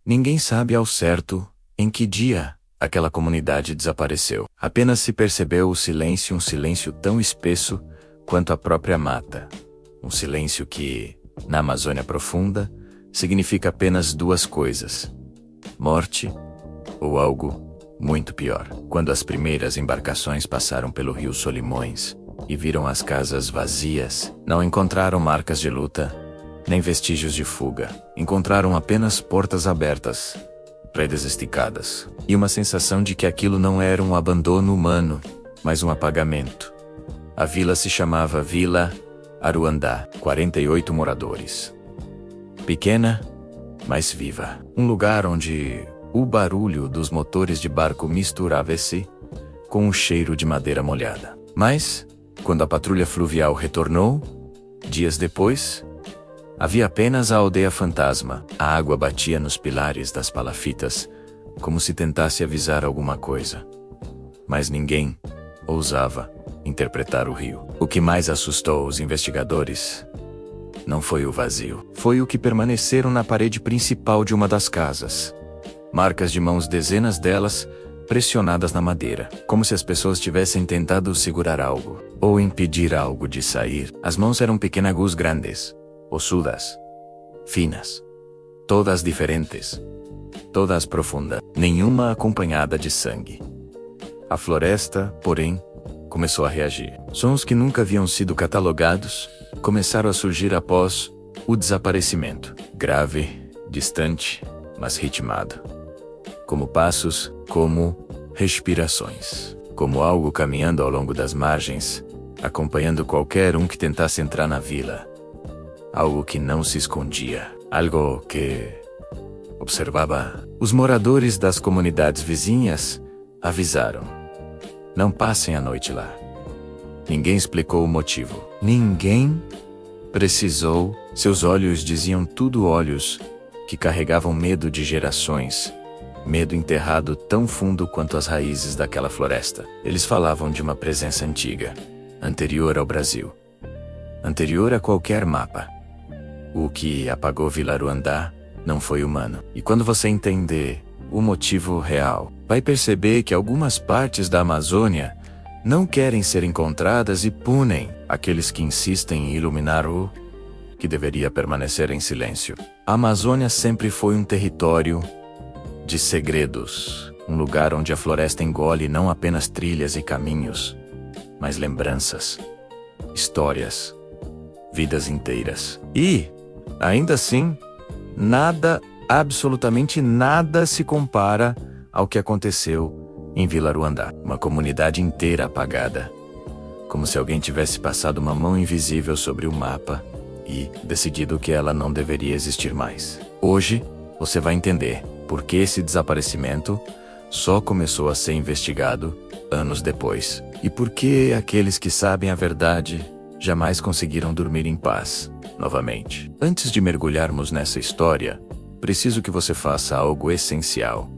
Ninguém sabe ao certo em que dia aquela comunidade desapareceu. Apenas se percebeu o silêncio, um silêncio tão espesso quanto a própria mata. Um silêncio que, na Amazônia profunda, significa apenas duas coisas: morte ou algo muito pior. Quando as primeiras embarcações passaram pelo rio Solimões e viram as casas vazias, não encontraram marcas de luta, nem vestígios de fuga. Encontraram apenas portas abertas, paredes esticadas, e uma sensação de que aquilo não era um abandono humano, mas um apagamento. A vila se chamava Vila Aruandá, 48 moradores. Pequena, mas viva. Um lugar onde o barulho dos motores de barco misturava-se com o cheiro de madeira molhada. Mas, quando a patrulha fluvial retornou, dias depois, havia apenas a aldeia fantasma. A água batia nos pilares das palafitas, como se tentasse avisar alguma coisa. Mas ninguém ousava interpretar o rio. O que mais assustou os investigadores não foi o vazio. Foi o que permaneceram na parede principal de uma das casas. Marcas de mãos, dezenas delas, pressionadas na madeira, como se as pessoas tivessem tentado segurar algo, ou impedir algo de sair. As mãos eram pequenas, grandes, ossudas, finas, todas diferentes, todas profundas, nenhuma acompanhada de sangue. A floresta, porém, começou a reagir. Sons que nunca haviam sido catalogados começaram a surgir após o desaparecimento. Grave, distante, mas ritmado. Como passos, como respirações. Como algo caminhando ao longo das margens, acompanhando qualquer um que tentasse entrar na vila. Algo que não se escondia. Algo que observava. Os moradores das comunidades vizinhas avisaram: não passem a noite lá. Ninguém explicou o motivo. Ninguém precisou. Seus olhos diziam tudo, olhos que carregavam medo de gerações. Medo enterrado tão fundo quanto as raízes daquela floresta. Eles falavam de uma presença antiga, anterior ao Brasil, anterior a qualquer mapa. O que apagou Vila Aruandá não foi humano. E quando você entender o motivo real, vai perceber que algumas partes da Amazônia não querem ser encontradas e punem aqueles que insistem em iluminar o que deveria permanecer em silêncio. A Amazônia sempre foi um território de segredos, um lugar onde a floresta engole não apenas trilhas e caminhos, mas lembranças, histórias, vidas inteiras. E, ainda assim, nada, absolutamente nada se compara ao que aconteceu em Vila Aruandá. Uma comunidade inteira apagada, como se alguém tivesse passado uma mão invisível sobre o mapa e decidido que ela não deveria existir mais. Hoje, você vai entender por que esse desaparecimento só começou a ser investigado anos depois. E por que aqueles que sabem a verdade jamais conseguiram dormir em paz novamente. Antes de mergulharmos nessa história, preciso que você faça algo essencial.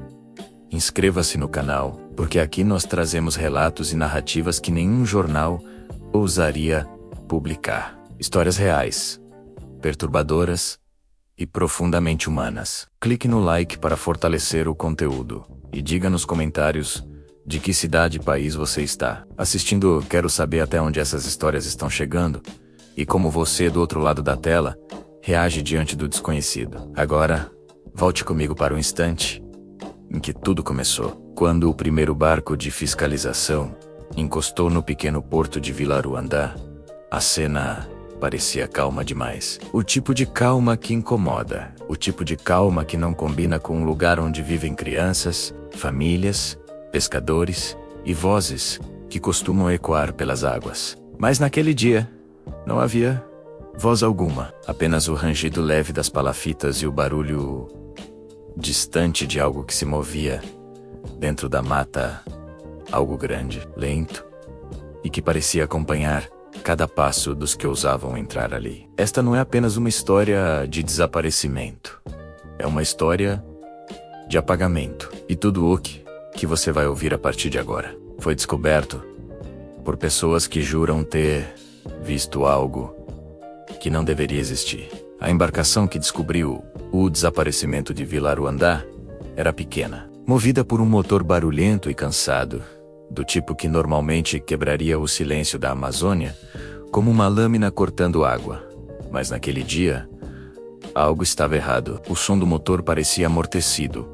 Inscreva-se no canal, porque aqui nós trazemos relatos e narrativas que nenhum jornal ousaria publicar. Histórias reais, perturbadoras e profundamente humanas. Clique no like para fortalecer o conteúdo e diga nos comentários de que cidade e país você está assistindo. Quero saber até onde essas histórias estão chegando e como você, do outro lado da tela, reage diante do desconhecido. Agora, volte comigo para o instante em que tudo começou. Quando o primeiro barco de fiscalização encostou no pequeno porto de Vila Aruandá, a cena parecia calma demais. O tipo de calma que incomoda. O tipo de calma que não combina com um lugar onde vivem crianças, famílias, pescadores e vozes que costumam ecoar pelas águas. Mas naquele dia, não havia voz alguma. Apenas o rangido leve das palafitas e o barulho distante de algo que se movia dentro da mata. Algo grande, lento e que parecia acompanhar cada passo dos que ousavam entrar ali. Esta não é apenas uma história de desaparecimento. É uma história de apagamento. E tudo o que você vai ouvir a partir de agora foi descoberto por pessoas que juram ter visto algo que não deveria existir. A embarcação que descobriu o desaparecimento de Vila Aruandá era pequena, movida por um motor barulhento e cansado, do tipo que normalmente quebraria o silêncio da Amazônia, como uma lâmina cortando água. Mas naquele dia, algo estava errado. O som do motor parecia amortecido,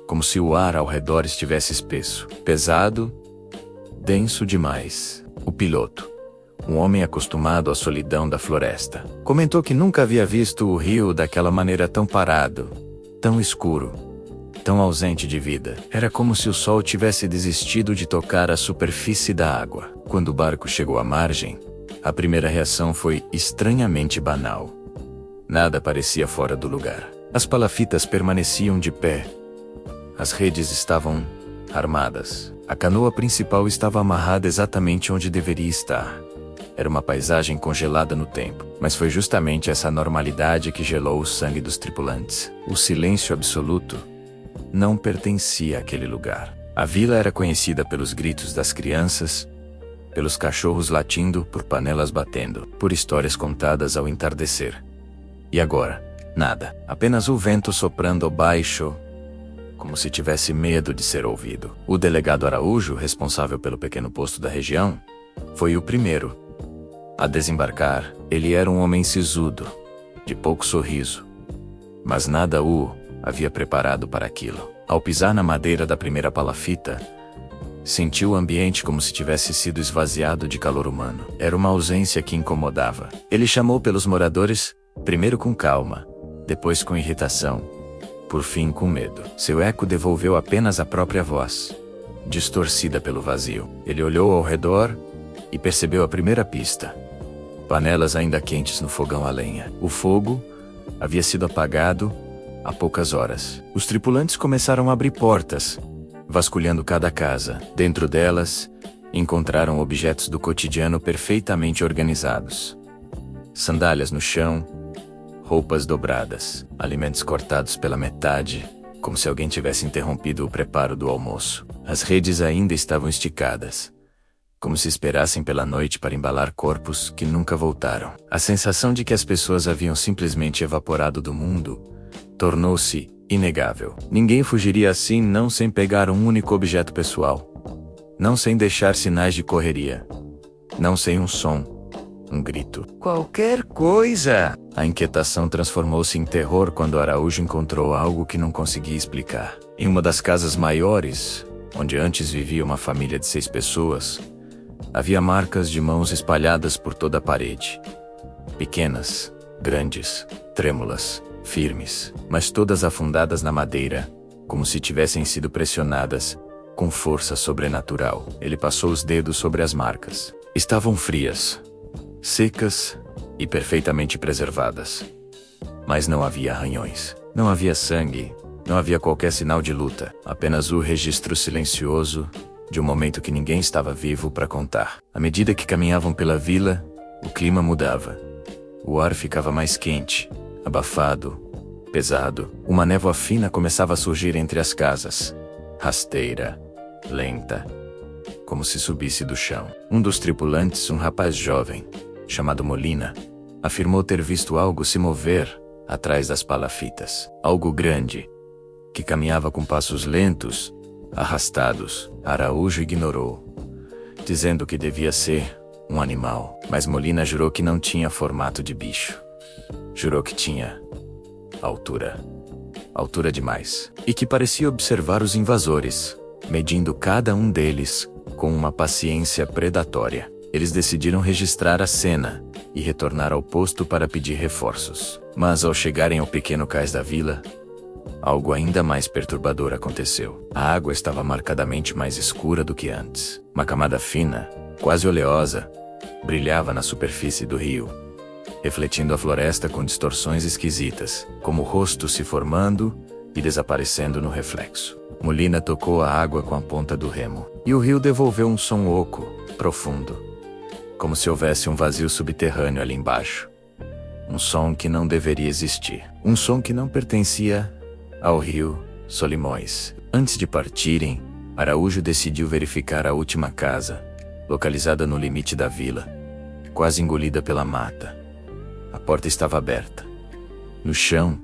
como se o ar ao redor estivesse espesso, pesado, denso demais. O piloto, um homem acostumado à solidão da floresta, comentou que nunca havia visto o rio daquela maneira, tão parado, tão escuro, tão ausente de vida. Era como se o sol tivesse desistido de tocar a superfície da água. Quando o barco chegou à margem, a primeira reação foi estranhamente banal. Nada parecia fora do lugar. As palafitas permaneciam de pé. As redes estavam armadas. A canoa principal estava amarrada exatamente onde deveria estar. Era uma paisagem congelada no tempo, mas foi justamente essa normalidade que gelou o sangue dos tripulantes. O silêncio absoluto não pertencia àquele lugar. A vila era conhecida pelos gritos das crianças, pelos cachorros latindo, por panelas batendo, por histórias contadas ao entardecer. E agora, nada. Apenas o vento soprando baixo, como se tivesse medo de ser ouvido. O delegado Araújo, responsável pelo pequeno posto da região, foi o primeiro a desembarcar. Ele era um homem sisudo, de pouco sorriso, mas nada o havia preparado para aquilo. Ao pisar na madeira da primeira palafita, sentiu o ambiente como se tivesse sido esvaziado de calor humano. Era uma ausência que incomodava. Ele chamou pelos moradores, primeiro com calma, depois com irritação, por fim com medo. Seu eco devolveu apenas a própria voz, distorcida pelo vazio. Ele olhou ao redor e percebeu a primeira pista. Panelas ainda quentes no fogão a lenha. O fogo havia sido apagado há poucas horas. Os tripulantes começaram a abrir portas, vasculhando cada casa. Dentro delas, encontraram objetos do cotidiano perfeitamente organizados. Sandálias no chão, roupas dobradas, alimentos cortados pela metade, como se alguém tivesse interrompido o preparo do almoço. As redes ainda estavam esticadas, como se esperassem pela noite para embalar corpos que nunca voltaram. A sensação de que as pessoas haviam simplesmente evaporado do mundo tornou-se inegável. Ninguém fugiria assim, não sem pegar um único objeto pessoal, não sem deixar sinais de correria, não sem um som, um grito. Qualquer coisa! A inquietação transformou-se em terror quando Araújo encontrou algo que não conseguia explicar. Em uma das casas maiores, onde antes vivia uma família de 6 pessoas, havia marcas de mãos espalhadas por toda a parede. Pequenas, grandes, trêmulas, firmes, mas todas afundadas na madeira, como se tivessem sido pressionadas, com força sobrenatural. Ele passou os dedos sobre as marcas. Estavam frias, secas e perfeitamente preservadas. Mas não havia arranhões. Não havia sangue. Não havia qualquer sinal de luta. Apenas o registro silencioso de um momento que ninguém estava vivo para contar. À medida que caminhavam pela vila, o clima mudava. O ar ficava mais quente, abafado, pesado. Uma névoa fina começava a surgir entre as casas, rasteira, lenta, como se subisse do chão. Um dos tripulantes, um rapaz jovem, chamado Molina, afirmou ter visto algo se mover atrás das palafitas. Algo grande, que caminhava com passos lentos, arrastados. Araújo ignorou, dizendo que devia ser um animal. Mas Molina jurou que não tinha formato de bicho. Jurou que tinha altura. Altura demais. E que parecia observar os invasores, medindo cada um deles com uma paciência predatória. Eles decidiram registrar a cena e retornar ao posto para pedir reforços. Mas ao chegarem ao pequeno cais da vila, algo ainda mais perturbador aconteceu. A água estava marcadamente mais escura do que antes. Uma camada fina, quase oleosa, brilhava na superfície do rio, refletindo a floresta com distorções esquisitas, como rostos se formando e desaparecendo no reflexo. Molina tocou a água com a ponta do remo, e o rio devolveu um som oco, profundo, como se houvesse um vazio subterrâneo ali embaixo. Um som que não deveria existir. Um som que não pertencia ao rio Solimões. Antes de partirem, Araújo decidiu verificar a última casa, localizada no limite da vila, quase engolida pela mata. A porta estava aberta, No chão,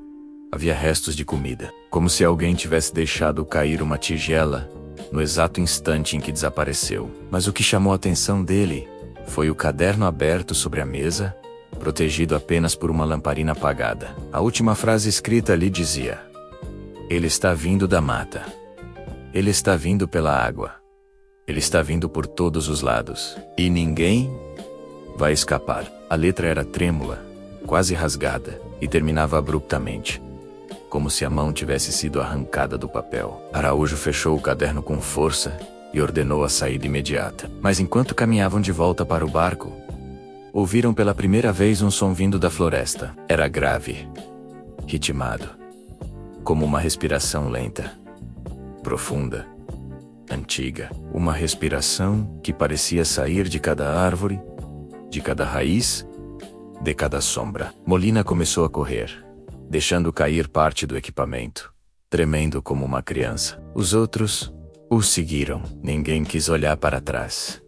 havia restos de comida, como se alguém tivesse deixado cair uma tigela no exato instante em que desapareceu. Mas o que chamou a atenção dele foi o caderno aberto sobre a mesa, protegido apenas por uma lamparina apagada. A última frase escrita ali dizia: "Ele está vindo da mata. Ele está vindo pela água. Ele está vindo por todos os lados. E ninguém vai escapar." A letra era trêmula, quase rasgada, e terminava abruptamente, como se a mão tivesse sido arrancada do papel. Araújo fechou o caderno com força e ordenou a saída imediata. Mas enquanto caminhavam de volta para o barco, ouviram pela primeira vez um som vindo da floresta. Era grave, ritmado, como uma respiração lenta, profunda, antiga. Uma respiração que parecia sair de cada árvore, de cada raiz, de cada sombra. Molina começou a correr, deixando cair parte do equipamento, tremendo como uma criança. Os outros o seguiram. Ninguém quis olhar para trás.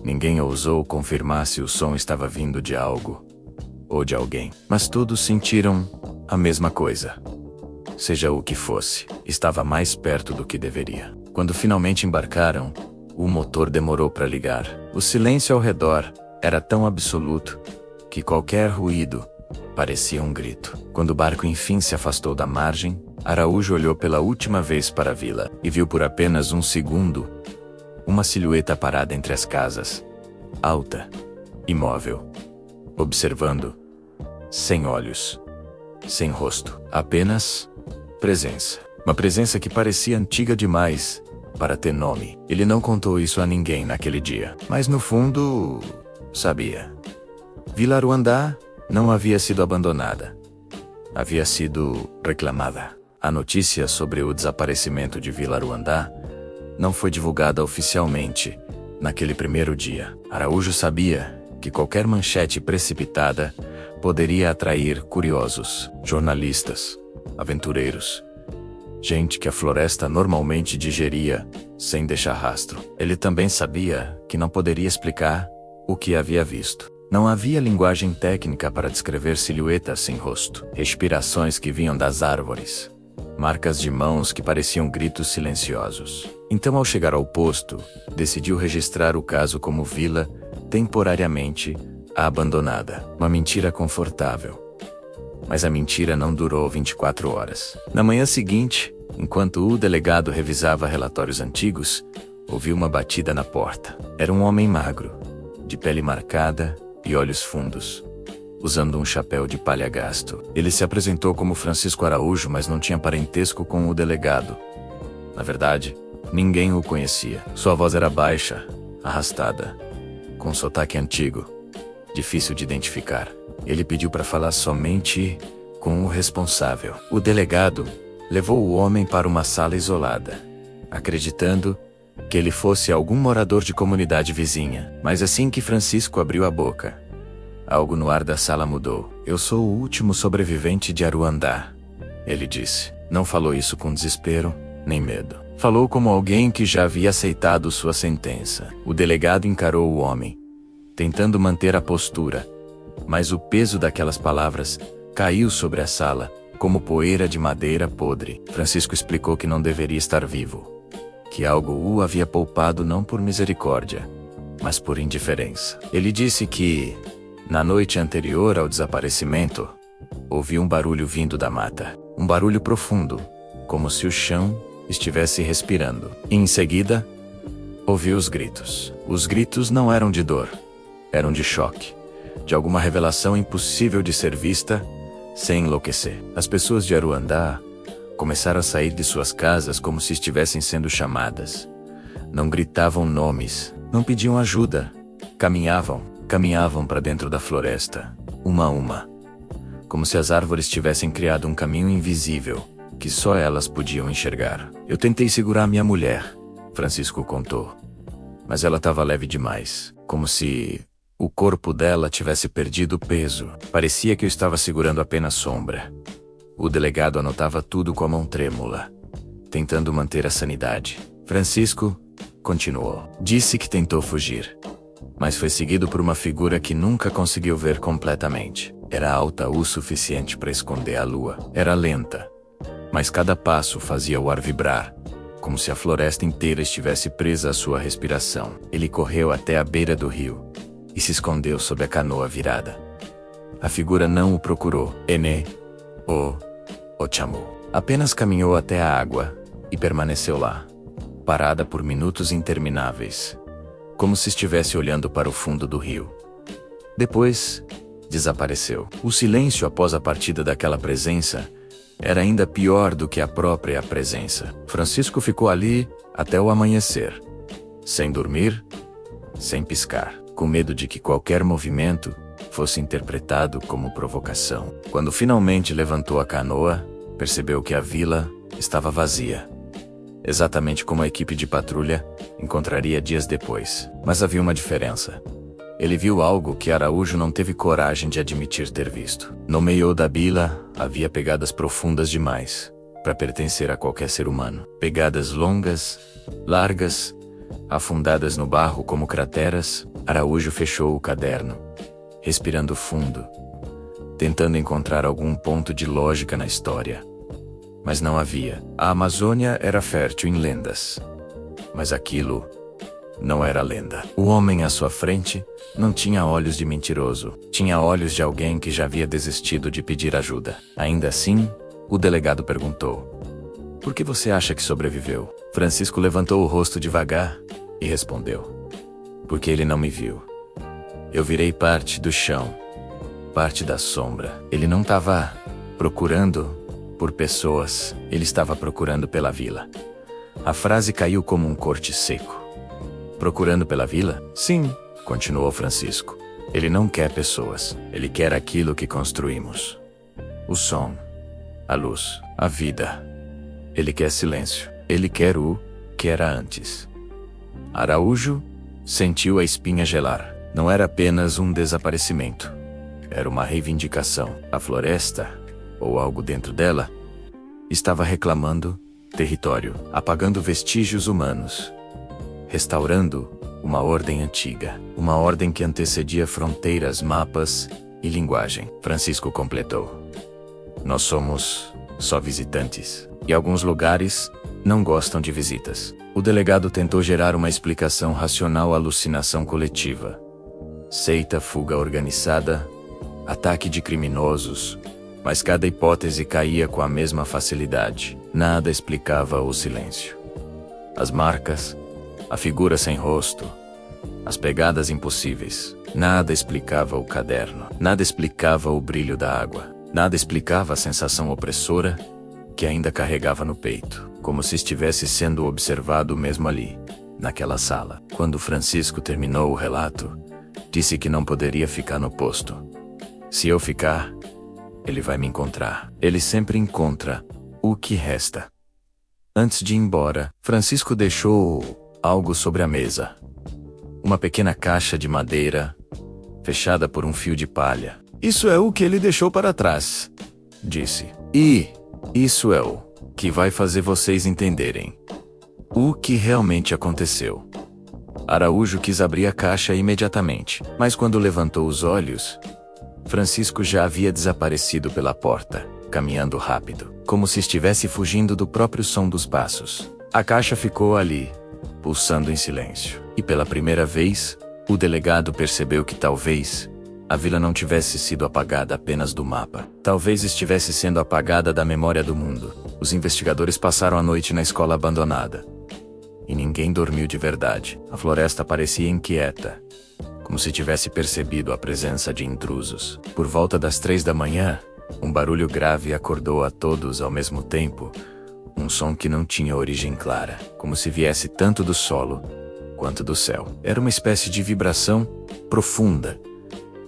Ninguém ousou confirmar se o som estava vindo de algo ou de alguém. Mas todos sentiram a mesma coisa. Seja o que fosse, estava mais perto do que deveria. Quando finalmente embarcaram, o motor demorou para ligar. O silêncio ao redor era tão absoluto que qualquer ruído parecia um grito. Quando o barco enfim se afastou da margem, Araújo olhou pela última vez para a vila e viu por apenas um segundo uma silhueta parada entre as casas, alta, imóvel, observando, sem olhos, sem rosto, apenas presença. Uma presença que parecia antiga demais para ter nome. Ele não contou isso a ninguém naquele dia, mas no fundo, sabia. Vila Aruandá não havia sido abandonada. Havia sido reclamada. A notícia sobre o desaparecimento de Vila Aruandá não foi divulgada oficialmente naquele primeiro dia. Araújo sabia que qualquer manchete precipitada poderia atrair curiosos, jornalistas, aventureiros, gente que a floresta normalmente digeria sem deixar rastro. Ele também sabia que não poderia explicar o que havia visto. Não havia linguagem técnica para descrever silhuetas sem rosto, respirações que vinham das árvores, marcas de mãos que pareciam gritos silenciosos. Então, ao chegar ao posto, decidiu registrar o caso como vila temporariamente abandonada. Uma mentira confortável. Mas a mentira não durou 24 horas. Na manhã seguinte, enquanto o delegado revisava relatórios antigos, ouviu uma batida na porta. Era um homem magro, de pele marcada e olhos fundos, usando um chapéu de palha gasto. Ele se apresentou como Francisco Araújo, mas não tinha parentesco com o delegado. Na verdade, ninguém o conhecia. Sua voz era baixa, arrastada, com sotaque antigo, difícil de identificar. Ele pediu para falar somente com o responsável. O delegado levou o homem para uma sala isolada, acreditando que ele fosse algum morador de comunidade vizinha. Mas assim que Francisco abriu a boca, algo no ar da sala mudou. "Eu sou o último sobrevivente de Aruandá", ele disse. Não falou isso com desespero, nem medo. Falou como alguém que já havia aceitado sua sentença. O delegado encarou o homem, tentando manter a postura, mas o peso daquelas palavras caiu sobre a sala, como poeira de madeira podre. Francisco explicou que não deveria estar vivo, que algo o havia poupado não por misericórdia, mas por indiferença. Ele disse que, na noite anterior ao desaparecimento, ouviu um barulho vindo da mata. Um barulho profundo, como se o chão estivesse respirando. E em seguida, ouviu os gritos. Os gritos não eram de dor, eram de choque, de alguma revelação impossível de ser vista sem enlouquecer. As pessoas de Aruandá começaram a sair de suas casas como se estivessem sendo chamadas. Não gritavam nomes, não pediam ajuda. Caminhavam para dentro da floresta, uma a uma, como se as árvores tivessem criado um caminho invisível que só elas podiam enxergar. "Eu tentei segurar minha mulher", Francisco contou, "mas ela estava leve demais, como se o corpo dela tivesse perdido peso. Parecia que eu estava segurando apenas sombra." O delegado anotava tudo com a mão trêmula, tentando manter a sanidade. Francisco continuou. "Disse que tentou fugir, mas foi seguido por uma figura que nunca conseguiu ver completamente. Era alta o suficiente para esconder a lua. Era lenta, mas cada passo fazia o ar vibrar, como se a floresta inteira estivesse presa à sua respiração. Ele correu até a beira do rio e se escondeu sob a canoa virada. A figura não o procurou. Ene o chamou. Apenas caminhou até a água e permaneceu lá, parada por minutos intermináveis, como se estivesse olhando para o fundo do rio. Depois, desapareceu. O silêncio após a partida daquela presença era ainda pior do que a própria presença. Francisco ficou ali até o amanhecer, sem dormir, sem piscar, com medo de que qualquer movimento fosse interpretado como provocação. Quando finalmente levantou a canoa, percebeu que a vila estava vazia, exatamente como a equipe de patrulha encontraria dias depois. Mas havia uma diferença. Ele viu algo que Araújo não teve coragem de admitir ter visto. No meio da vila havia pegadas profundas demais para pertencer a qualquer ser humano. Pegadas longas, largas, afundadas no barro como crateras. Araújo fechou o caderno, respirando fundo, tentando encontrar algum ponto de lógica na história. Mas não havia. A Amazônia era fértil em lendas, mas aquilo não era lenda. O homem à sua frente não tinha olhos de mentiroso. Tinha olhos de alguém que já havia desistido de pedir ajuda. Ainda assim, o delegado perguntou: "Por que você acha que sobreviveu?" Francisco levantou o rosto devagar e respondeu: "Porque ele não me viu. Eu virei parte do chão, parte da sombra. Ele não estava procurando por pessoas, ele estava procurando pela vila." A frase caiu como um corte seco. "Procurando pela vila?" "Sim", continuou Francisco. "Ele não quer pessoas. Ele quer aquilo que construímos. O som, a luz, a vida. Ele quer silêncio. Ele quer o que era antes." Araújo sentiu a espinha gelar. Não era apenas um desaparecimento. Era uma reivindicação. A floresta, ou algo dentro dela, estava reclamando território, apagando vestígios humanos, restaurando uma ordem antiga, uma ordem que antecedia fronteiras, mapas e linguagem. Francisco completou: "Nós somos só visitantes, e alguns lugares não gostam de visitas." O delegado tentou gerar uma explicação racional à alucinação coletiva. Seita, fuga organizada, ataque de criminosos, mas cada hipótese caía com a mesma facilidade. Nada explicava o silêncio. As marcas, a figura sem rosto, as pegadas impossíveis. Nada explicava o caderno. Nada explicava o brilho da água. Nada explicava a sensação opressora que ainda carregava no peito, como se estivesse sendo observado mesmo ali, naquela sala. Quando Francisco terminou o relato, disse que não poderia ficar no posto. "Se eu ficar, ele vai me encontrar. Ele sempre encontra o que resta." Antes de ir embora, Francisco deixou algo sobre a mesa. Uma pequena caixa de madeira, fechada por um fio de palha. "Isso é o que ele deixou para trás", disse. "E isso é o que vai fazer vocês entenderem o que realmente aconteceu." Araújo quis abrir a caixa imediatamente, mas quando levantou os olhos, Francisco já havia desaparecido pela porta, caminhando rápido, como se estivesse fugindo do próprio som dos passos. A caixa ficou ali, pulsando em silêncio. E pela primeira vez, o delegado percebeu que talvez a vila não tivesse sido apagada apenas do mapa. Talvez estivesse sendo apagada da memória do mundo. Os investigadores passaram a noite na escola abandonada. E ninguém dormiu de verdade. A floresta parecia inquieta, como se tivesse percebido a presença de intrusos. Por volta das 3 da manhã, um barulho grave acordou a todos ao mesmo tempo. Um som que não tinha origem clara, como se viesse tanto do solo quanto do céu. Era uma espécie de vibração profunda,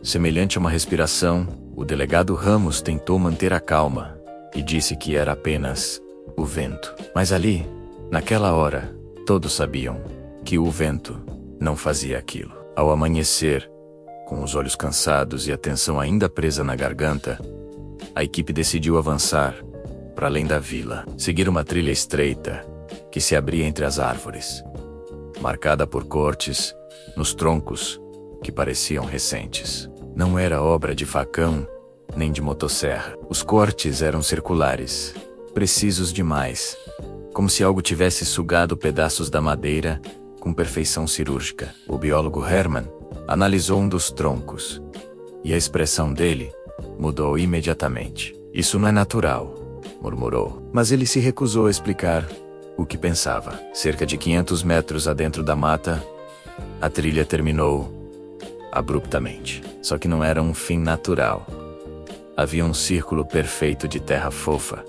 semelhante a uma respiração. O delegado Ramos tentou manter a calma e disse que era apenas o vento. Mas ali, naquela hora, todos sabiam que o vento não fazia aquilo. Ao amanhecer, com os olhos cansados e a tensão ainda presa na garganta, a equipe decidiu avançar para além da vila, seguir uma trilha estreita que se abria entre as árvores, marcada por cortes nos troncos que pareciam recentes. Não era obra de facão, nem de motosserra. Os cortes eram circulares, precisos demais, como se algo tivesse sugado pedaços da madeira com perfeição cirúrgica. O biólogo Hermann analisou um dos troncos, e a expressão dele mudou imediatamente. Isso não é natural, murmurou. Mas ele se recusou a explicar o que pensava. Cerca de 500 metros adentro da mata, a trilha terminou abruptamente. Só que não era um fim natural. Havia um círculo perfeito de terra fofa,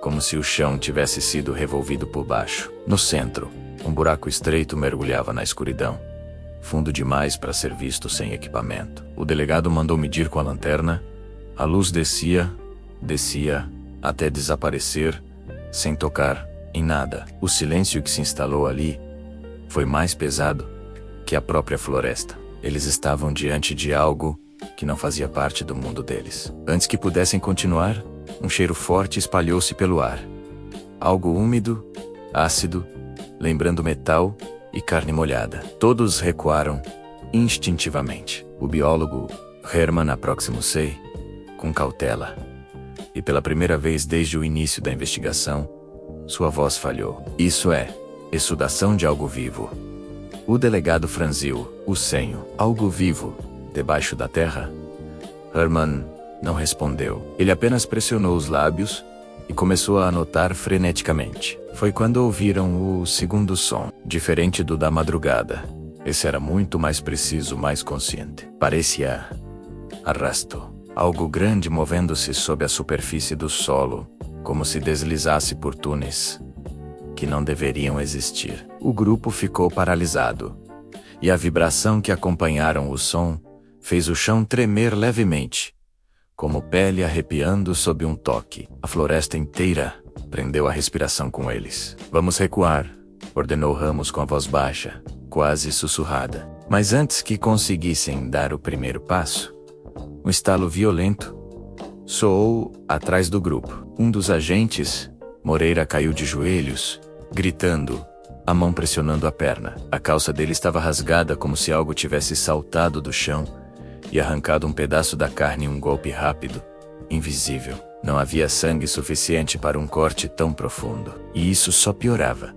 como se o chão tivesse sido revolvido por baixo. No centro, um buraco estreito mergulhava na escuridão, fundo demais para ser visto sem equipamento. O delegado mandou medir com a lanterna. A luz descia, até desaparecer, sem tocar em nada. O silêncio que se instalou ali foi mais pesado que a própria floresta. Eles estavam diante de algo que não fazia parte do mundo deles. Antes que pudessem continuar, um cheiro forte espalhou-se pelo ar. Algo úmido, ácido, lembrando metal e carne molhada. Todos recuaram instintivamente. O biólogo Hermann aproximou-se com cautela. E pela primeira vez desde o início da investigação, sua voz falhou. Isso é exsudação de algo vivo. O delegado franziu o senho. Algo vivo, debaixo da terra? Hermann não respondeu. Ele apenas pressionou os lábios e começou a anotar freneticamente. Foi quando ouviram o segundo som, diferente do da madrugada. Esse era muito mais preciso, mais consciente. Parecia arrasto. Algo grande movendo-se sob a superfície do solo, como se deslizasse por túneis que não deveriam existir. O grupo ficou paralisado, e a vibração que acompanharam o som fez o chão tremer levemente, como pele arrepiando sob um toque. A floresta inteira prendeu a respiração com eles. Vamos recuar, ordenou Ramos com a voz baixa, quase sussurrada. Mas antes que conseguissem dar o primeiro passo, um estalo violento soou atrás do grupo. Um dos agentes, Moreira, caiu de joelhos, gritando, a mão pressionando a perna. A calça dele estava rasgada como se algo tivesse saltado do chão e arrancado um pedaço da carne em um golpe rápido, invisível. Não havia sangue suficiente para um corte tão profundo. E isso só piorava,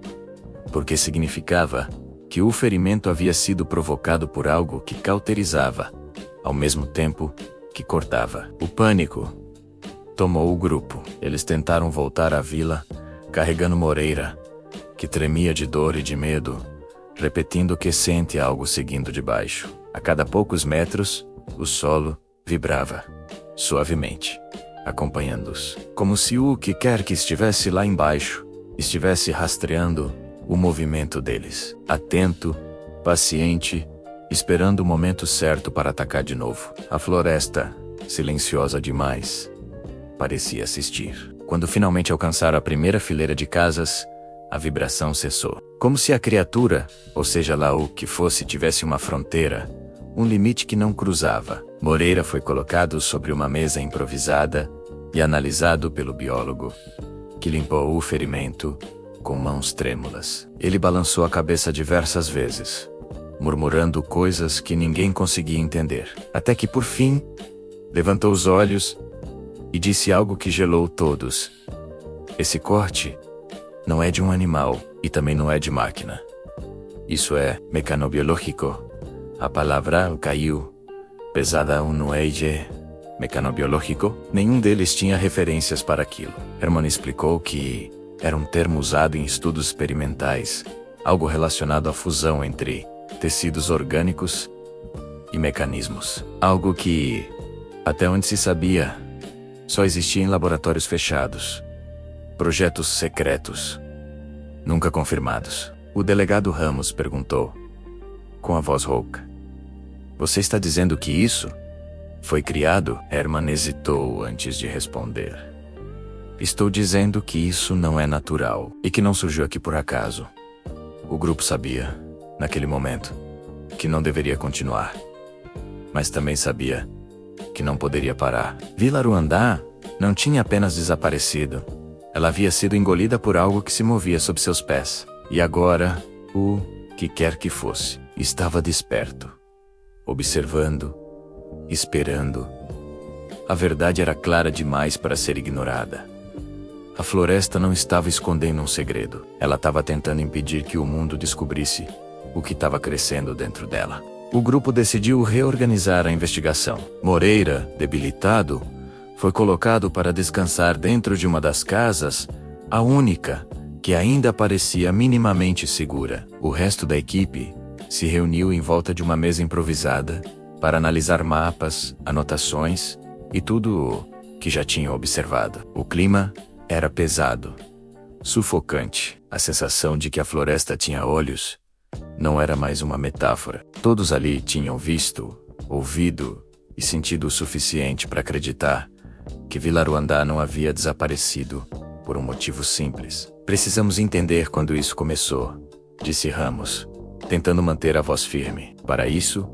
porque significava que o ferimento havia sido provocado por algo que cauterizava, ao mesmo tempo que cortava. O pânico tomou o grupo. Eles tentaram voltar à vila, carregando Moreira, que tremia de dor e de medo, repetindo que sente algo seguindo de baixo. A cada poucos metros, o solo vibrava, suavemente, acompanhando-os. Como se o que quer que estivesse lá embaixo estivesse rastreando o movimento deles. Atento, paciente, esperando o momento certo para atacar de novo. A floresta, silenciosa demais, parecia assistir. Quando finalmente alcançaram a primeira fileira de casas, a vibração cessou. Como se a criatura, ou seja lá o que fosse, tivesse uma fronteira, um limite que não cruzava. Moreira foi colocado sobre uma mesa improvisada e analisado pelo biólogo, que limpou o ferimento com mãos trêmulas. Ele balançou a cabeça diversas vezes, murmurando coisas que ninguém conseguia entender. Até que, por fim, levantou os olhos e disse algo que gelou todos. Esse corte não é de um animal e também não é de máquina. Isso é mecanobiológico. A palavra caiu, pesada no eje. Mecanobiológico? Nenhum deles tinha referências para aquilo. Hermann explicou que era um termo usado em estudos experimentais, algo relacionado à fusão entre tecidos orgânicos e mecanismos. Algo que, até onde se sabia, só existia em laboratórios fechados. Projetos secretos, nunca confirmados. O delegado Ramos perguntou, com a voz rouca. Você está dizendo que isso foi criado? Hermann hesitou antes de responder. Estou dizendo que isso não é natural e que não surgiu aqui por acaso. O grupo sabia, naquele momento, que não deveria continuar. Mas também sabia que não poderia parar. Vila Ruandá não tinha apenas desaparecido. Ela havia sido engolida por algo que se movia sob seus pés. E agora, o que quer que fosse, estava desperto, observando, esperando. A verdade era clara demais para ser ignorada. A floresta não estava escondendo um segredo. Ela estava tentando impedir que o mundo descobrisse o que estava crescendo dentro dela. O grupo decidiu reorganizar a investigação. Moreira, debilitado, foi colocado para descansar dentro de uma das casas, a única que ainda parecia minimamente segura. O resto da equipe se reuniu em volta de uma mesa improvisada para analisar mapas, anotações e tudo o que já tinham observado. O clima era pesado, sufocante. A sensação de que a floresta tinha olhos não era mais uma metáfora. Todos ali tinham visto, ouvido e sentido o suficiente para acreditar que Vila Ruandá não havia desaparecido por um motivo simples. Precisamos entender quando isso começou, disse Ramos, tentando manter a voz firme. Para isso,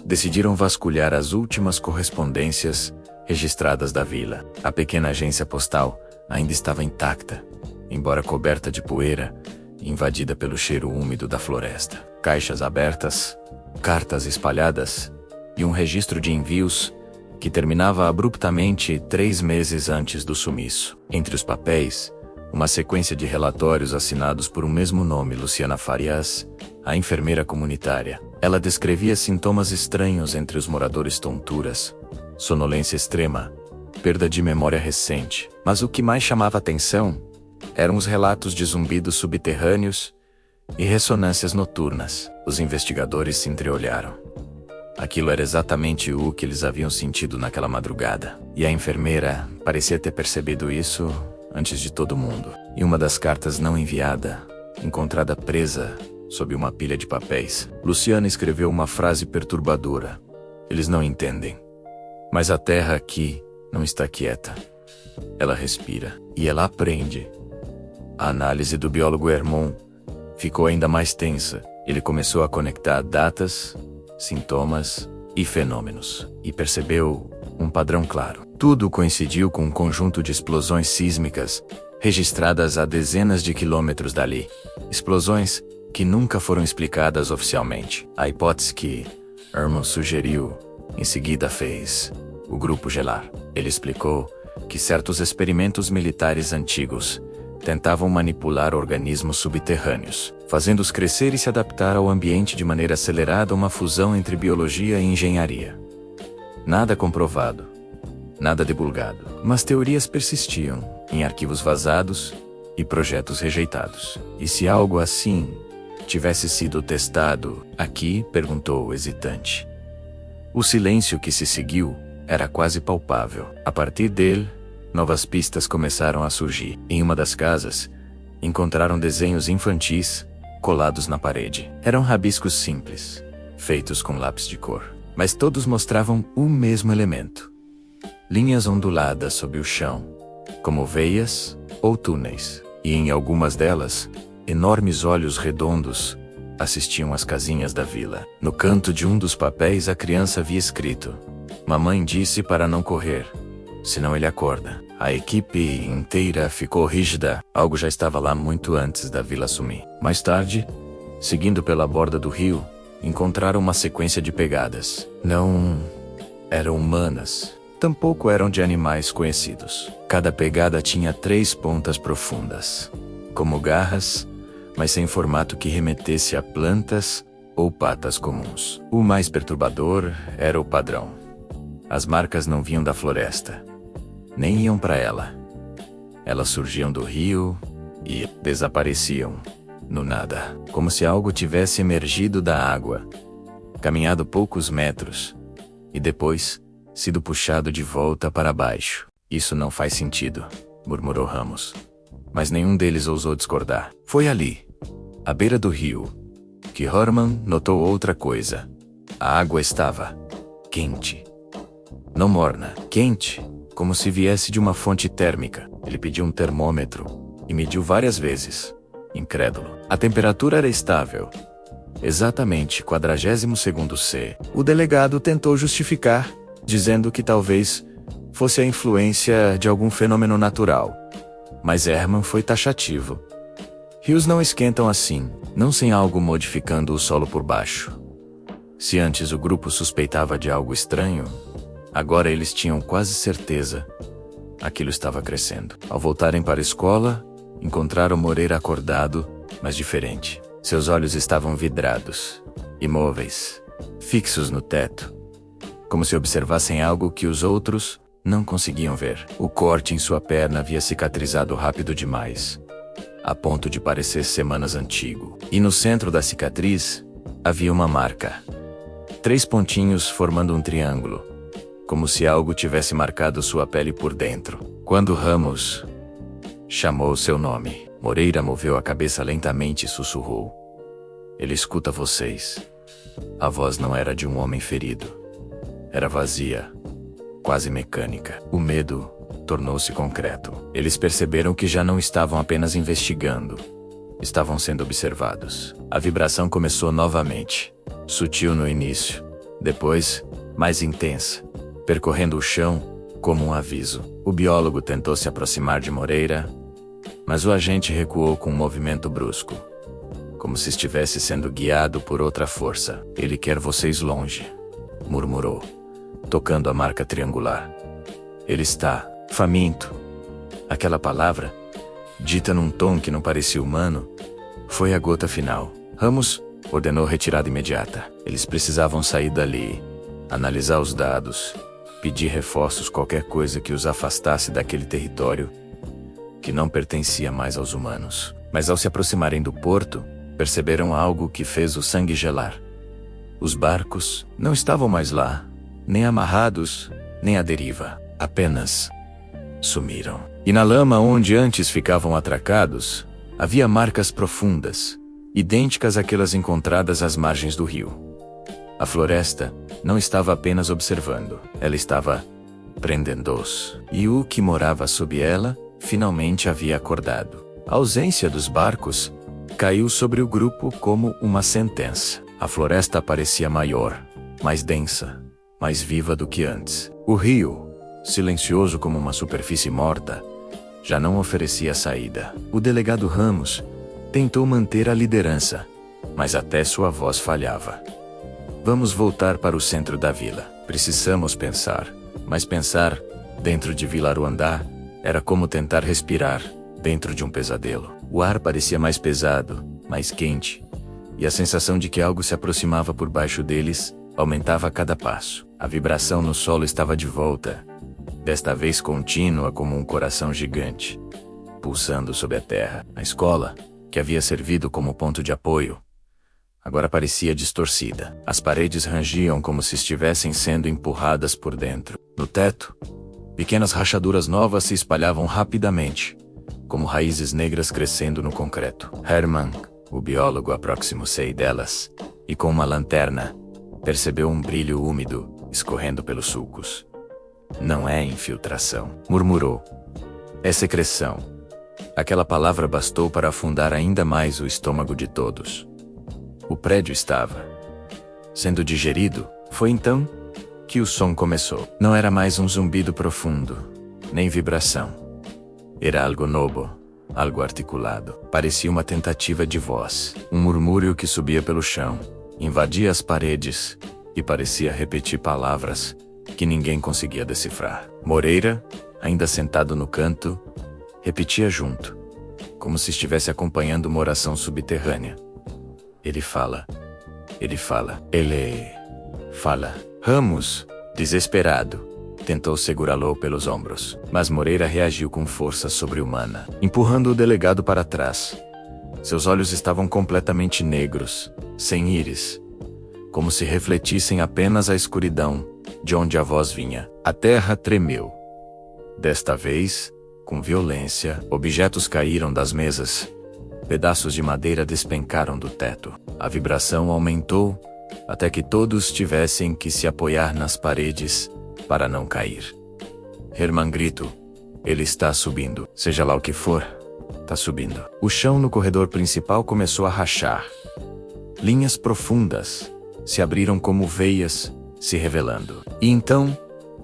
decidiram vasculhar as últimas correspondências registradas da vila. A pequena agência postal ainda estava intacta, embora coberta de poeira e invadida pelo cheiro úmido da floresta. Caixas abertas, cartas espalhadas e um registro de envios que terminava abruptamente 3 meses antes do sumiço. Entre os papéis, uma sequência de relatórios assinados por um mesmo nome, Luciana Farias, a enfermeira comunitária. Ela descrevia sintomas estranhos entre os moradores: tonturas, sonolência extrema, perda de memória recente. Mas o que mais chamava atenção eram os relatos de zumbidos subterrâneos e ressonâncias noturnas. Os investigadores se entreolharam. Aquilo era exatamente o que eles haviam sentido naquela madrugada. E a enfermeira parecia ter percebido isso antes de todo mundo. E uma das cartas não enviada, encontrada presa sob uma pilha de papéis, Luciana escreveu uma frase perturbadora: "Eles não entendem. Mas a terra aqui não está quieta. Ela respira. E ela aprende." A análise do biólogo Hermon ficou ainda mais tensa. Ele começou a conectar datas, sintomas e fenômenos, e percebeu um padrão claro. Tudo coincidiu com um conjunto de explosões sísmicas registradas a dezenas de quilômetros dali. Explosões que nunca foram explicadas oficialmente. A hipótese que Hermon sugeriu em seguida fez o grupo gelar. Ele explicou que certos experimentos militares antigos tentavam manipular organismos subterrâneos, fazendo-os crescer e se adaptar ao ambiente de maneira acelerada, uma fusão entre biologia e engenharia. Nada comprovado, nada divulgado, mas teorias persistiam em arquivos vazados e projetos rejeitados. E se algo assim tivesse sido testado aqui? Perguntou hesitante. O silêncio que se seguiu era quase palpável. A partir dele, novas pistas começaram a surgir. Em uma das casas, encontraram desenhos infantis colados na parede. Eram rabiscos simples, feitos com lápis de cor, mas todos mostravam o mesmo elemento: linhas onduladas sob o chão, como veias ou túneis. E em algumas delas, enormes olhos redondos assistiam às casinhas da vila. No canto de um dos papéis, a criança havia escrito: "Mamãe disse para não correr, senão ele acorda." A equipe inteira ficou rígida. Algo já estava lá muito antes da vila sumir. Mais tarde, seguindo pela borda do rio, encontraram uma sequência de pegadas. Não eram humanas, tampouco eram de animais conhecidos. Cada pegada tinha 3 pontas profundas, como garras, mas sem formato que remetesse a plantas ou patas comuns. O mais perturbador era o padrão. As marcas não vinham da floresta, nem iam para ela. Elas surgiam do rio e desapareciam no nada, como se algo tivesse emergido da água, caminhado poucos metros e depois sido puxado de volta para baixo. "Isso não faz sentido", murmurou Ramos. Mas nenhum deles ousou discordar. Foi ali, à beira do rio, que Herman notou outra coisa. A água estava quente. Não morna, quente, como se viesse de uma fonte térmica. Ele pediu um termômetro e mediu várias vezes, incrédulo. A temperatura era estável, exatamente 42º C. O delegado tentou justificar, dizendo que talvez fosse a influência de algum fenômeno natural. Mas Herman foi taxativo. "Rios não esquentam assim, não sem algo modificando o solo por baixo." Se antes o grupo suspeitava de algo estranho, agora eles tinham quase certeza. Aquilo estava crescendo. Ao voltarem para a escola, encontraram Moreira acordado, mas diferente. Seus olhos estavam vidrados, imóveis, fixos no teto, como se observassem algo que os outros não conseguiam ver. O corte em sua perna havia cicatrizado rápido demais, a ponto de parecer semanas antigo. E no centro da cicatriz, havia uma marca. 3 pontinhos formando um triângulo, como se algo tivesse marcado sua pele por dentro. Quando Ramos chamou seu nome, Moreira moveu a cabeça lentamente e sussurrou: "Ele escuta vocês." A voz não era de um homem ferido. Era vazia, quase mecânica. O medo tornou-se concreto. Eles perceberam que já não estavam apenas investigando. Estavam sendo observados. A vibração começou novamente. Sutil no início, depois, mais intensa, percorrendo o chão como um aviso. O biólogo tentou se aproximar de Moreira, mas o agente recuou com um movimento brusco, como se estivesse sendo guiado por outra força. "Ele quer vocês longe", murmurou, tocando a marca triangular. "Ele está faminto." Aquela palavra, dita num tom que não parecia humano, foi a gota final. Ramos ordenou retirada imediata. Eles precisavam sair dali, analisar os dados, pedir reforços, qualquer coisa que os afastasse daquele território que não pertencia mais aos humanos. Mas ao se aproximarem do porto, perceberam algo que fez o sangue gelar. Os barcos não estavam mais lá, nem amarrados, nem à deriva. Apenas sumiram. E na lama onde antes ficavam atracados, havia marcas profundas, idênticas àquelas encontradas às margens do rio. A floresta não estava apenas observando, ela estava prendendo-os. E o que morava sob ela, finalmente havia acordado. A ausência dos barcos caiu sobre o grupo como uma sentença. A floresta parecia maior, mais densa, mais viva do que antes. O rio, silencioso como uma superfície morta, já não oferecia saída. O delegado Ramos tentou manter a liderança, mas até sua voz falhava. "Vamos voltar para o centro da vila. Precisamos pensar." Mas pensar, dentro de Vila Aruandá, era como tentar respirar dentro de um pesadelo. O ar parecia mais pesado, mais quente, e a sensação de que algo se aproximava por baixo deles aumentava a cada passo. A vibração no solo estava de volta, desta vez contínua como um coração gigante, pulsando sob a terra. A escola, que havia servido como ponto de apoio, agora parecia distorcida. As paredes rangiam como se estivessem sendo empurradas por dentro. No teto, pequenas rachaduras novas se espalhavam rapidamente, como raízes negras crescendo no concreto. Hermann, o biólogo, aproximou-se delas, e com uma lanterna, percebeu um brilho úmido escorrendo pelos sulcos. "Não é infiltração", murmurou. "É secreção." Aquela palavra bastou para afundar ainda mais o estômago de todos. O prédio estava sendo digerido. Foi então que o som começou. Não era mais um zumbido profundo, nem vibração. Era algo novo, algo articulado. Parecia uma tentativa de voz. Um murmúrio que subia pelo chão, invadia as paredes, e parecia repetir palavras que ninguém conseguia decifrar. Moreira, ainda sentado no canto, repetia junto, como se estivesse acompanhando uma oração subterrânea. Ele fala. Ele fala. Ramos, desesperado, tentou segurá-lo pelos ombros, mas Moreira reagiu com força sobre-humana, empurrando o delegado para trás. Seus olhos estavam completamente negros, sem íris, como se refletissem apenas a escuridão de onde a voz vinha. A terra tremeu. Desta vez, com violência, objetos caíram das mesas. Pedaços de madeira despencaram do teto. A vibração aumentou, até que todos tivessem que se apoiar nas paredes para não cair. Hermann gritou: "Ele está subindo. Seja lá o que for, está subindo." O chão no corredor principal começou a rachar. Linhas profundas se abriram como veias, se revelando. E então,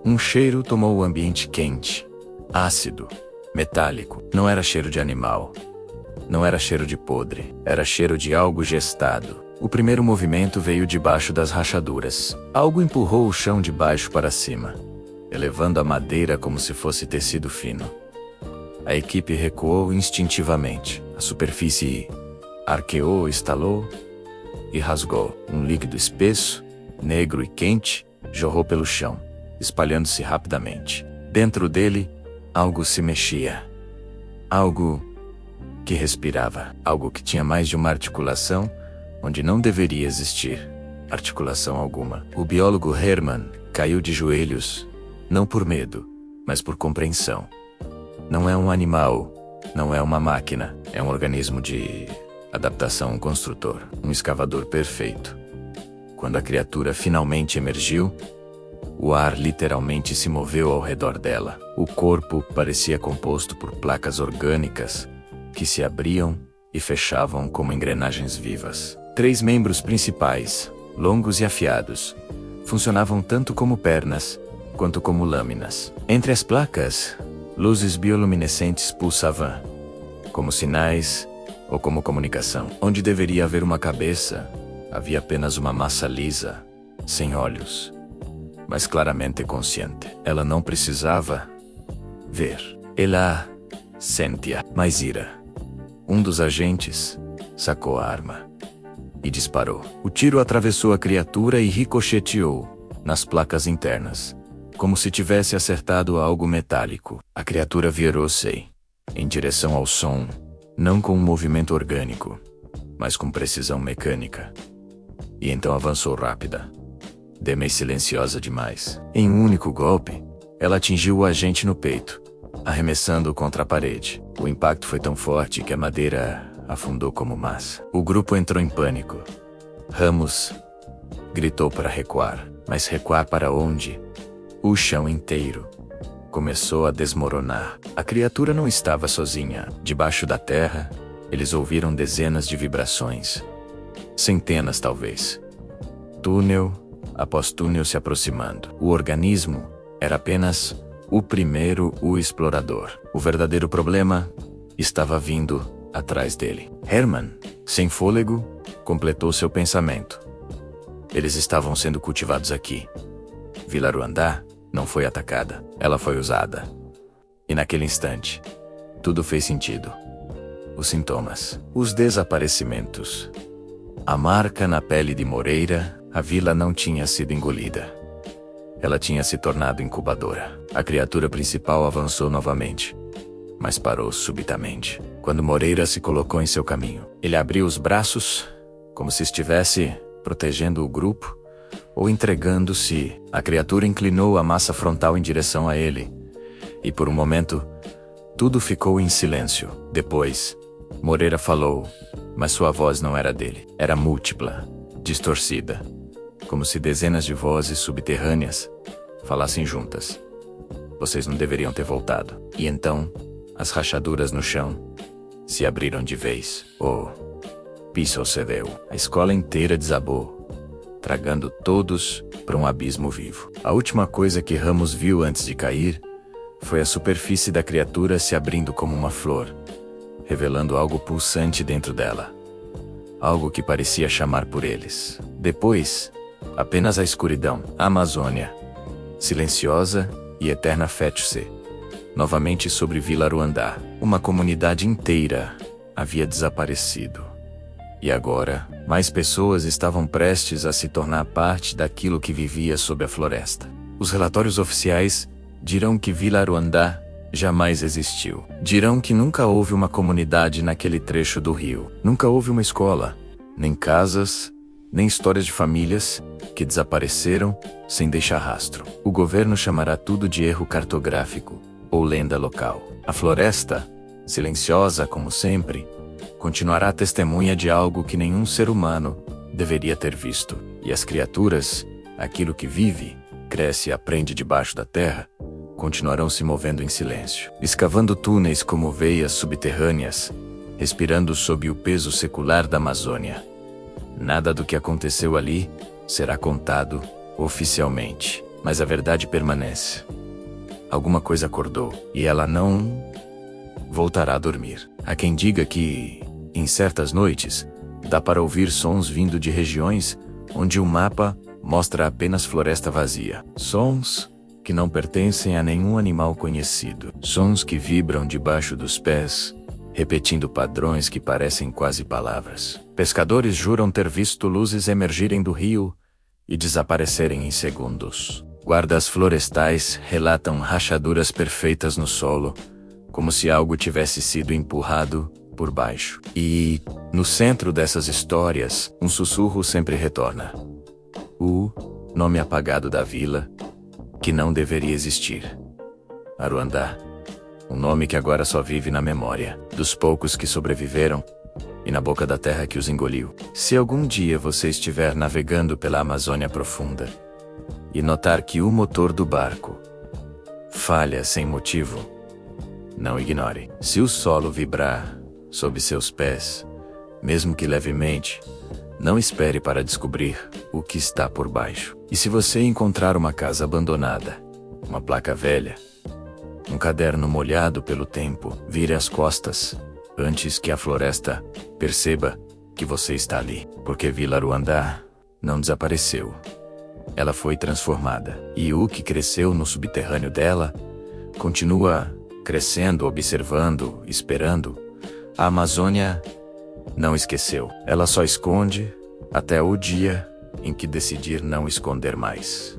um cheiro tomou o ambiente quente, ácido, metálico. Não era cheiro de animal. Não era cheiro de podre. Era cheiro de algo gestado. O primeiro movimento veio debaixo das rachaduras. Algo empurrou o chão de baixo para cima, elevando a madeira como se fosse tecido fino. A equipe recuou instintivamente. A superfície arqueou, estalou e rasgou. Um líquido espesso, negro e quente, jorrou pelo chão, espalhando-se rapidamente. Dentro dele, algo se mexia. Algo que respirava. Algo que tinha mais de uma articulação onde não deveria existir articulação alguma. O biólogo Hermann caiu de joelhos, não por medo, mas por compreensão. Não é um animal, não é uma máquina, é um organismo de adaptação, um construtor, um escavador perfeito. Quando a criatura finalmente emergiu, o ar literalmente se moveu ao redor dela. O corpo parecia composto por placas orgânicas que se abriam e fechavam como engrenagens vivas. 3 membros principais, longos e afiados, funcionavam tanto como pernas quanto como lâminas. Entre as placas, luzes bioluminescentes pulsavam, como sinais ou como comunicação. Onde deveria haver uma cabeça, havia apenas uma massa lisa, sem olhos, mas claramente consciente. Ela não precisava ver. Ela sentia mais ira. Um dos agentes sacou a arma e disparou. O tiro atravessou a criatura e ricocheteou nas placas internas, como se tivesse acertado algo metálico. A criatura virou-se em direção ao som, não com um movimento orgânico, mas com precisão mecânica. E então avançou rápida, dema e silenciosa demais. Em um único golpe, ela atingiu o agente no peito, arremessando-o contra a parede. O impacto foi tão forte que a madeira afundou como massa. O grupo entrou em pânico. Ramos gritou para recuar, mas recuar para onde? O chão inteiro começou a desmoronar. A criatura não estava sozinha. Debaixo da terra, eles ouviram dezenas de vibrações. Centenas, talvez. Túnel após túnel se aproximando. O organismo era apenas o explorador. O verdadeiro problema estava vindo atrás dele. Hermann, sem fôlego, completou seu pensamento. Eles estavam sendo cultivados aqui. Vila Ruandá não foi atacada, ela foi usada. E naquele instante, tudo fez sentido. Os sintomas, os desaparecimentos, a marca na pele de Moreira. A vila não tinha sido engolida. Ela tinha se tornado incubadora. A criatura principal avançou novamente, mas parou subitamente quando Moreira se colocou em seu caminho. Ele abriu os braços, como se estivesse protegendo o grupo ou entregando-se. A criatura inclinou a massa frontal em direção a ele, e por um momento, tudo ficou em silêncio. Depois, Moreira falou, mas sua voz não era dele. Era múltipla, distorcida, como se dezenas de vozes subterrâneas falassem juntas. Vocês não deveriam ter voltado. E então, as rachaduras no chão se abriram de vez. O piso cedeu. A escola inteira desabou, tragando todos para um abismo vivo. A última coisa que Ramos viu antes de cair foi a superfície da criatura se abrindo como uma flor, revelando algo pulsante dentro dela. Algo que parecia chamar por eles. Depois, apenas a escuridão. A Amazônia, silenciosa e eterna, fete-se novamente sobre Vila Ruandá. Uma comunidade inteira havia desaparecido. E agora, mais pessoas estavam prestes a se tornar parte daquilo que vivia sob a floresta. Os relatórios oficiais dirão que Vila Ruandá jamais existiu. Dirão que nunca houve uma comunidade naquele trecho do rio. Nunca houve uma escola, nem casas, nem histórias de famílias que desapareceram sem deixar rastro. O governo chamará tudo de erro cartográfico ou lenda local. A floresta, silenciosa como sempre, continuará testemunha de algo que nenhum ser humano deveria ter visto. E as criaturas, aquilo que vive, cresce e aprende debaixo da terra, continuarão se movendo em silêncio, escavando túneis como veias subterrâneas, respirando sob o peso secular da Amazônia. Nada do que aconteceu ali será contado oficialmente, mas a verdade permanece. Alguma coisa acordou, e ela não voltará a dormir. Há quem diga que, em certas noites, Dá para ouvir sons vindo de regiões onde o mapa mostra apenas floresta vazia. Sons que não pertencem a nenhum animal conhecido. Sons que vibram debaixo dos pés, repetindo padrões que parecem quase palavras. Pescadores juram ter visto luzes emergirem do rio e desaparecerem em segundos. Guardas florestais relatam rachaduras perfeitas no solo, como se algo tivesse sido empurrado por baixo. E, no centro dessas histórias, um sussurro sempre retorna. O nome apagado da vila, que não deveria existir. Aruandá. Um nome que agora só vive na memória dos poucos que sobreviveram e na boca da terra que os engoliu. Se algum dia você estiver navegando pela Amazônia profunda e notar que o motor do barco falha sem motivo, não ignore. Se o solo vibrar sob seus pés, mesmo que levemente, não espere para descobrir o que está por baixo. E se você encontrar uma casa abandonada, uma placa velha, um caderno molhado pelo tempo, vire as costas antes que a floresta perceba que você está ali. Porque Vila Aruandá não desapareceu. Ela foi transformada. E o que cresceu no subterrâneo dela continua crescendo, observando, esperando. A Amazônia não esqueceu. Ela só esconde até o dia em que decidir não esconder mais.